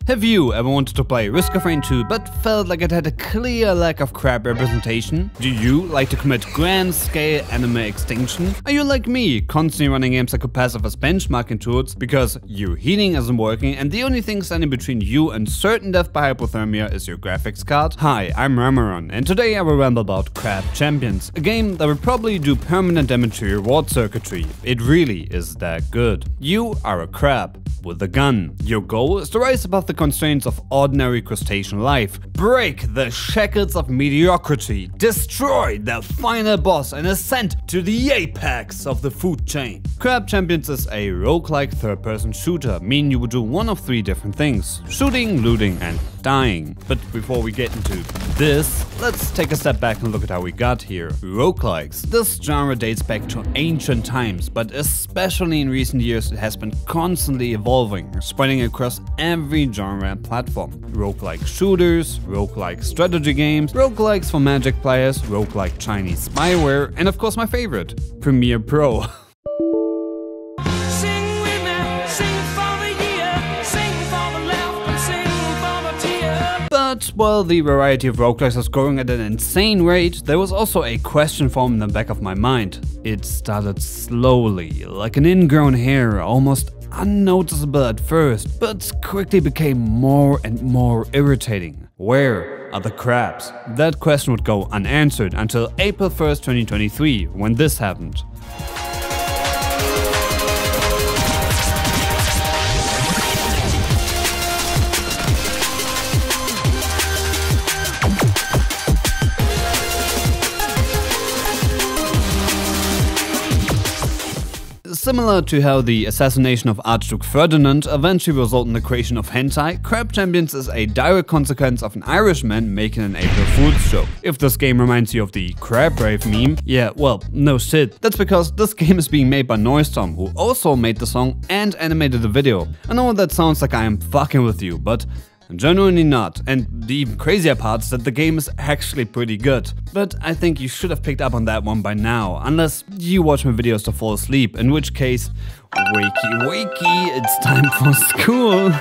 Have you ever wanted to play Risk of Rain 2 but felt like it had a clear lack of crab representation? Do you like to commit grand-scale anime extinction? Are you like me, constantly running games that could pass off as benchmarking tools because your heating isn't working and the only thing standing between you and certain death by hypothermia is your graphics card? Hi, I'm Ramaron, and today I will ramble about Crab Champions, a game that will probably do permanent damage to your reward circuitry. It really is that good. You are a crab with a gun. Your goal is to rise above the constraints of ordinary crustacean life, break the shackles of mediocrity, destroy the final boss, and ascend to the apex of the food chain. Crab Champions is a roguelike third-person shooter, meaning you will do one of three different things: shooting, looting, and dying. But before we get into this, let's take a step back and look at how we got here. Roguelikes. This genre dates back to ancient times, but especially in recent years it has been constantly evolving, spreading across every genre and platform. Roguelike shooters, roguelike strategy games, roguelikes for Magic players, roguelike Chinese spyware, and of course my favorite, Premiere Pro. But while the variety of roguelikes was growing at an insane rate, there was also a question formed in the back of my mind. It started slowly, like an ingrown hair, almost unnoticeable at first, but quickly became more and more irritating. Where are the crabs? That question would go unanswered until April 1st, 2023, when this happened. Similar to how the assassination of Archduke Ferdinand eventually resulted in the creation of hentai, Crab Champions is a direct consequence of an Irishman making an April Fool's joke. If this game reminds you of the Crab Rave meme, yeah, well, no shit. That's because this game is being made by Noistorm, who also made the song and animated the video. I know that sounds like I am fucking with you, but genuinely not, and the even crazier part is that the game is actually pretty good. But I think you should have picked up on that one by now, unless you watch my videos to fall asleep, in which case, wakey, it's time for school.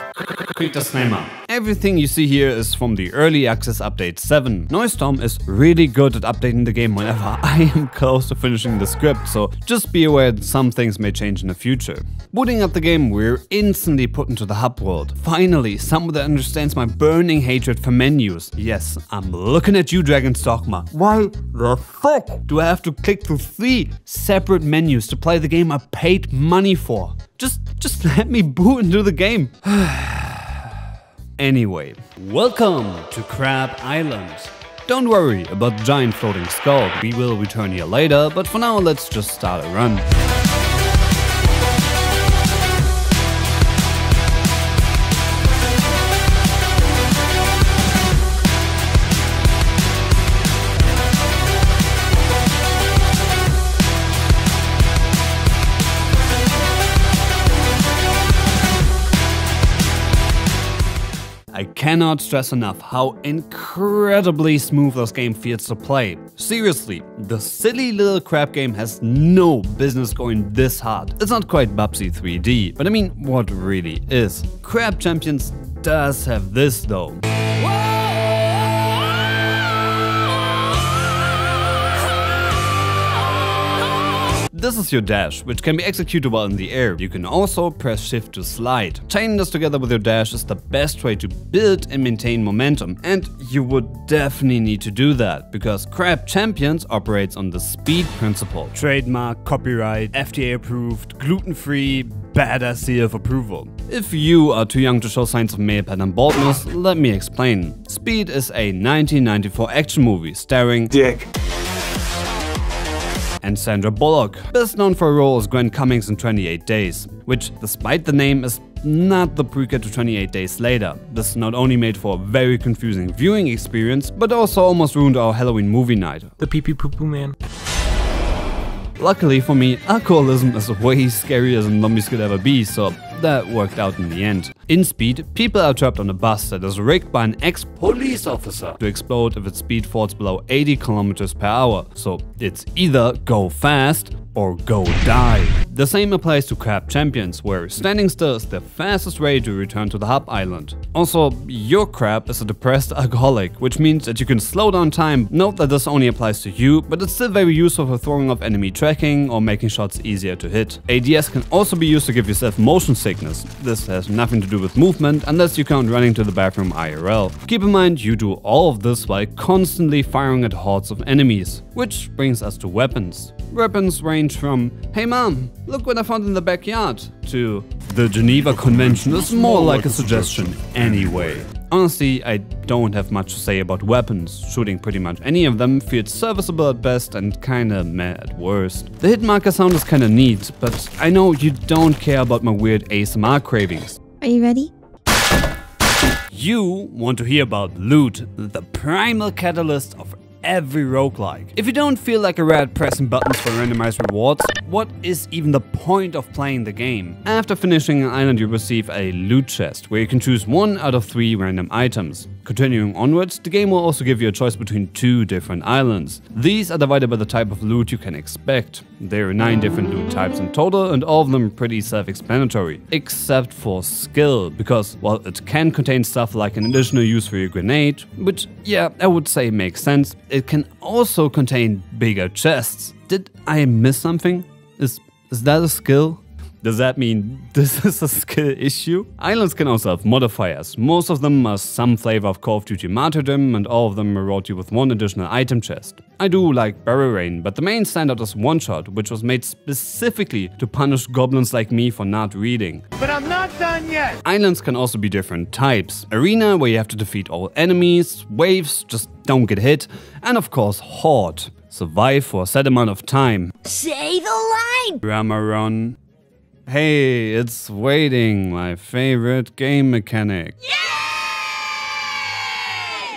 Quick disclaimer. Everything you see here is from the Early Access Update 7. Noistorm is really good at updating the game whenever I am close to finishing the script, so just be aware that some things may change in the future. Booting up the game, we're instantly put into the hub world. Finally, someone that understands my burning hatred for menus. Yes, I'm looking at you, Dragon's Dogma. Why the fuck do I have to click through 3 separate menus to play the game I paid money for? Just let me boot into the game. Anyway, welcome to Crab Island. Don't worry about the giant floating skull, we will return here later, but for now let's just start a run. I cannot stress enough how incredibly smooth this game feels to play. Seriously, the silly little crab game has no business going this hard. It's not quite Bubsy 3D, but I mean, what really is? Crab Champions does have this though. This is your dash, which can be executed while in the air. You can also press shift to slide. Chaining this together with your dash is the best way to build and maintain momentum, and you would definitely need to do that, because Crab Champions operates on the speed principle. Trademark, copyright, FDA approved, gluten-free, badass seal of approval. If you are too young to show signs of male pattern baldness, let me explain. Speed is a 1994 action movie starring Dick and Sandra Bullock, best known for her role as Gwen Cummings in 28 Days, which, despite the name, is not the prequel to 28 Days Later. This not only made for a very confusing viewing experience, but also almost ruined our Halloween movie night. The pee pee poo poo man. Luckily for me, alcoholism is way scarier than zombies could ever be, so that worked out in the end. In Speed, people are trapped on a bus that is rigged by an ex-police officer to explode if its speed falls below 80 km/h, so it's either go fast or go die. The same applies to Crab Champions, where standing still is the fastest way to return to the hub island. Also, your crab is a depressed alcoholic, which means that you can slow down time. Note that this only applies to you, but it's still very useful for throwing off enemy tracking or making shots easier to hit. ADS can also be used to give yourself motion sickness. This has nothing to do with movement unless you count running to the bathroom IRL. Keep in mind you do all of this while constantly firing at hordes of enemies. Which brings us to weapons. Weapons range from, "Hey mom, look what I found in the backyard," to "The Geneva Convention is more like a suggestion anyway." Honestly, I don't have much to say about weapons. Shooting pretty much any of them feels serviceable at best and kinda meh at worst. The hit marker sound is kinda neat, but I know you don't care about my weird ASMR cravings. Are you ready? You want to hear about loot, the primal catalyst of every roguelike. If you don't feel like a rat pressing buttons for randomized rewards, what is even the point of playing the game? After finishing an island, you receive a loot chest, where you can choose 1 out of 3 random items. Continuing onwards, the game will also give you a choice between 2 different islands. These are divided by the type of loot you can expect. There are 9 different loot types in total, and all of them pretty self-explanatory. Except for skill, because while it can contain stuff like an additional use for your grenade, which yeah, I would say makes sense, it can also contain bigger chests. Did I miss something? Is that a skill? Does that mean this is a skill issue? Islands can also have modifiers. Most of them are some flavor of Call of Duty Martyrdom, and all of them reward you with 1 additional item chest. I do like Barrel Rain, but the main standout is One Shot, which was made specifically to punish goblins like me for not reading. But I'm not done yet! Islands can also be different types. Arena, where you have to defeat all enemies, Waves, just don't get hit, and of course Horde. Survive for a set amount of time. Say the line! Ramaron. Hey, it's waiting, my favorite game mechanic. Yay!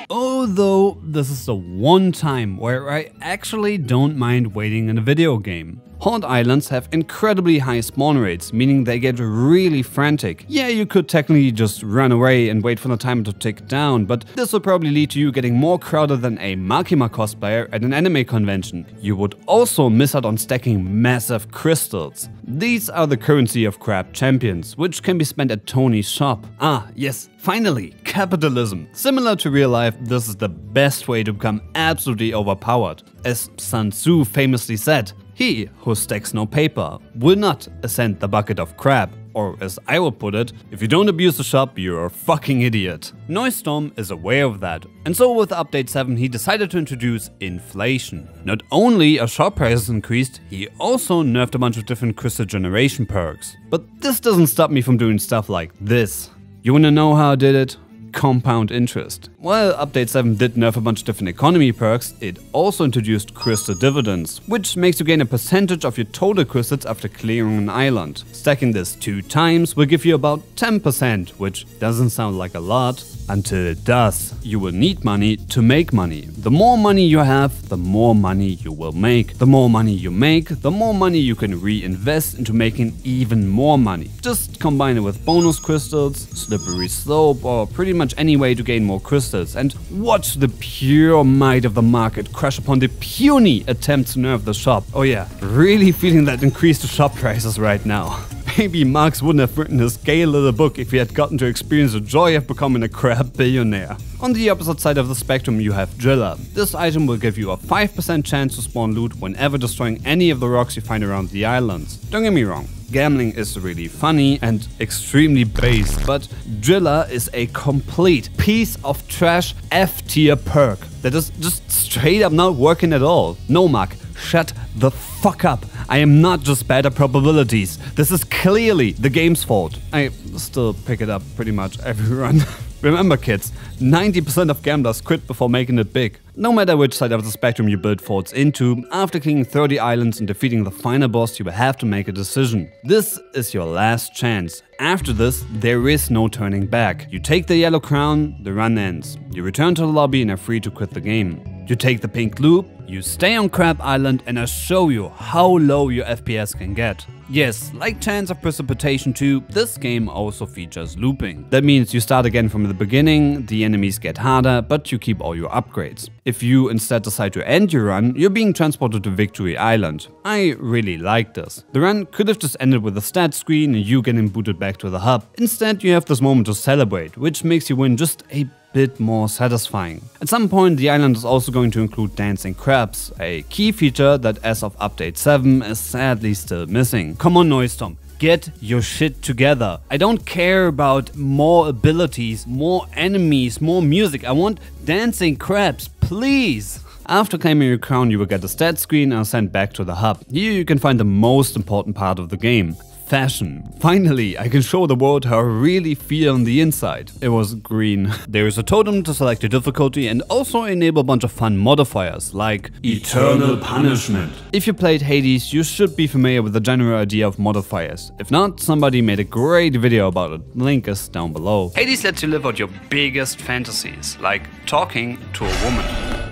Although this is the one time where I actually don't mind waiting in a video game. Horde islands have incredibly high spawn rates, meaning they get really frantic. Yeah, you could technically just run away and wait for the timer to tick down, but this will probably lead to you getting more crowded than a Makima cosplayer at an anime convention. You would also miss out on stacking massive crystals. These are the currency of Crab Champions, which can be spent at Tony's shop. Ah, yes, finally, capitalism. Similar to real life, this is the best way to become absolutely overpowered. As Sun Tzu famously said, "He who stacks no paper will not ascend the bucket of crab." Or as I would put it, if you don't abuse the shop, you're a fucking idiot. Noisestorm is aware of that, and so with update 7 he decided to introduce inflation. Not only are shop prices increased, he also nerfed a bunch of different crystal generation perks. But this doesn't stop me from doing stuff like this. You wanna know how I did it? Compound interest. While update 7 did nerf a bunch of different economy perks, it also introduced crystal dividends, which makes you gain a percentage of your total crystals after clearing an island. Stacking this 2 times will give you about 10%, which doesn't sound like a lot, until it does. You will need money to make money. The more money you have, the more money you will make. The more money you make, the more money you can reinvest into making even more money. Just combine it with bonus crystals, slippery slope, or pretty much any way to gain more crystals, and watch the pure might of the market crash upon the puny attempt to nerf the shop. Oh yeah, really feeling that increase to shop prices right now. Maybe Marx wouldn't have written his gay little book if he had gotten to experience the joy of becoming a crab billionaire. On the opposite side of the spectrum you have Driller. This item will give you a 5% chance to spawn loot whenever destroying any of the rocks you find around the islands. Don't get me wrong, gambling is really funny and extremely base, but Driller is a complete piece of trash F-tier perk that is just straight up not working at all. No, Mark, shut the fuck up. I am not just bad at probabilities. This is clearly the game's fault. I still pick it up pretty much every run. Remember kids, 90% of gamblers quit before making it big. No matter which side of the spectrum you build forts into, after clearing 30 islands and defeating the final boss, you will have to make a decision. This is your last chance. After this, there is no turning back. You take the yellow crown, the run ends. You return to the lobby and are free to quit the game. You take the pink loop, You stay on Crab Island and I show you how low your FPS can get. Yes, like Chance of Precipitation 2, this game also features looping. That means you start again from the beginning, the enemies get harder, but you keep all your upgrades. If you instead decide to end your run, you're being transported to Victory Island. I really like this. The run could have just ended with a stat screen and you getting booted back to the hub. Instead, you have this moment to celebrate, which makes you win just a bit more satisfying. At some point, the island is also going to include dancing crabs, a key feature that as of update 7 is sadly still missing. Come on, Neustorm, get your shit together. I don't care about more abilities, more enemies, more music. I want dancing crabs, please. After claiming your crown, you will get a stat screen and are sent back to the hub. Here you can find the most important part of the game. Fashion. Finally, I can show the world how I really feel on the inside. It was green. There is a totem to select your difficulty and also enable a bunch of fun modifiers like Eternal Punishment. If you played Hades, you should be familiar with the general idea of modifiers. If not, somebody made a great video about it. Link is down below. Hades lets you live out your biggest fantasies, like talking to a woman.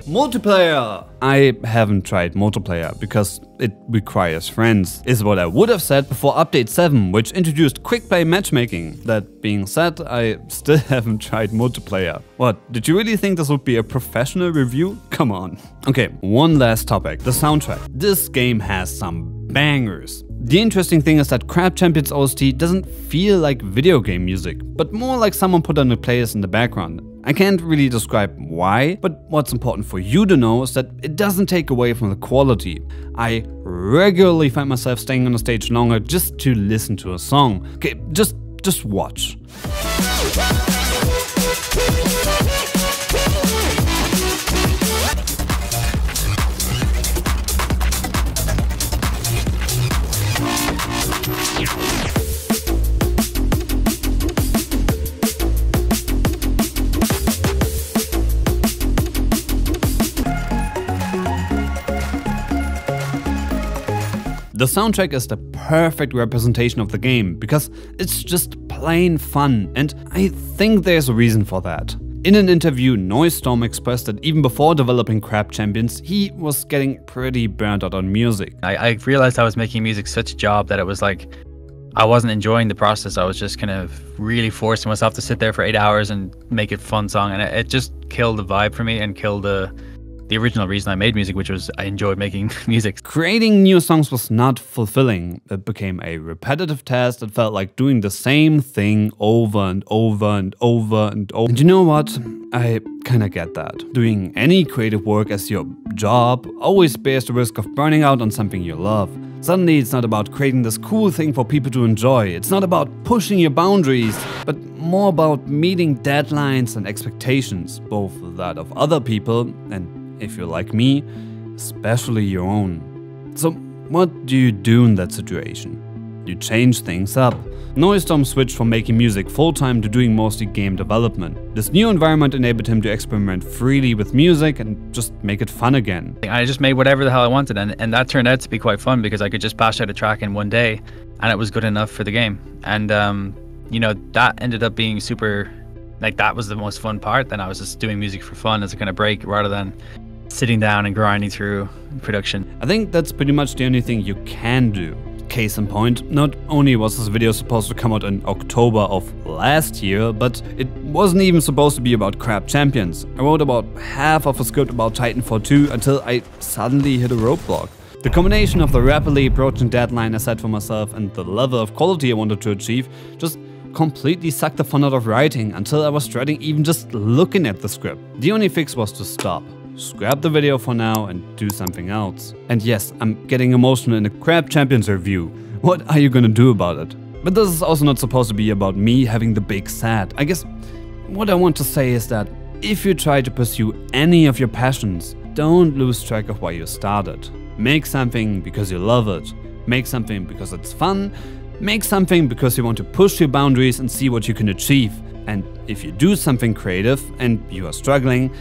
Multiplayer! I haven't tried multiplayer because it requires friends, is what I would have said before update 7, which introduced quick play matchmaking. That being said, I still haven't tried multiplayer. What, did you really think this would be a professional review? Come on. Okay, one last topic, the soundtrack. This game has some bangers. The interesting thing is that Crab Champions OST doesn't feel like video game music, but more like someone put on a playlist in the background. I can't really describe why, but what's important for you to know is that it doesn't take away from the quality. I regularly find myself staying on the stage longer just to listen to a song. Okay, just watch. The soundtrack is the perfect representation of the game because it's just plain fun, and I think there's a reason for that. In an interview, Neustorm expressed that even before developing Crab Champions, he was getting pretty burnt out on music. I realized I was making music such a job that it was like I wasn't enjoying the process. I was just kind of really forcing myself to sit there for 8 hours and make a fun song, and it just killed the vibe for me and killed the original reason I made music, which was I enjoyed making music. Creating new songs was not fulfilling. It became a repetitive task that felt like doing the same thing over and over and over and over. And you know what? I kinda get that. Doing any creative work as your job always bears the risk of burning out on something you love. Suddenly it's not about creating this cool thing for people to enjoy. It's not about pushing your boundaries, but more about meeting deadlines and expectations, both that of other people and, if you're like me, especially your own. So what do you do in that situation? You change things up. Neustorm switched from making music full-time to doing mostly game development. This new environment enabled him to experiment freely with music and just make it fun again. I just made whatever the hell I wanted, and that turned out to be quite fun because I could just bash out a track in one day and it was good enough for the game. And you know, that ended up being super, like, that was the most fun part. Then I was just doing music for fun as a kind of break rather than sitting down and grinding through production. I think that's pretty much the only thing you can do. Case in point, not only was this video supposed to come out in October of last year, but it wasn't even supposed to be about Crab Champions. I wrote about half of a script about Titanfall 2 until I suddenly hit a roadblock. The combination of the rapidly approaching deadline I set for myself and the level of quality I wanted to achieve just completely sucked the fun out of writing until I was dreading even just looking at the script. The only fix was to stop. Scrap the video for now and do something else. And yes, I'm getting emotional in a Crab Champions review. What are you gonna do about it? But this is also not supposed to be about me having the big sad. I guess what I want to say is that if you try to pursue any of your passions, don't lose track of why you started. Make something because you love it. Make something because it's fun. Make something because you want to push your boundaries and see what you can achieve. And if you do something creative and you are struggling,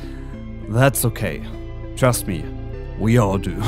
that's okay. Trust me, we all do.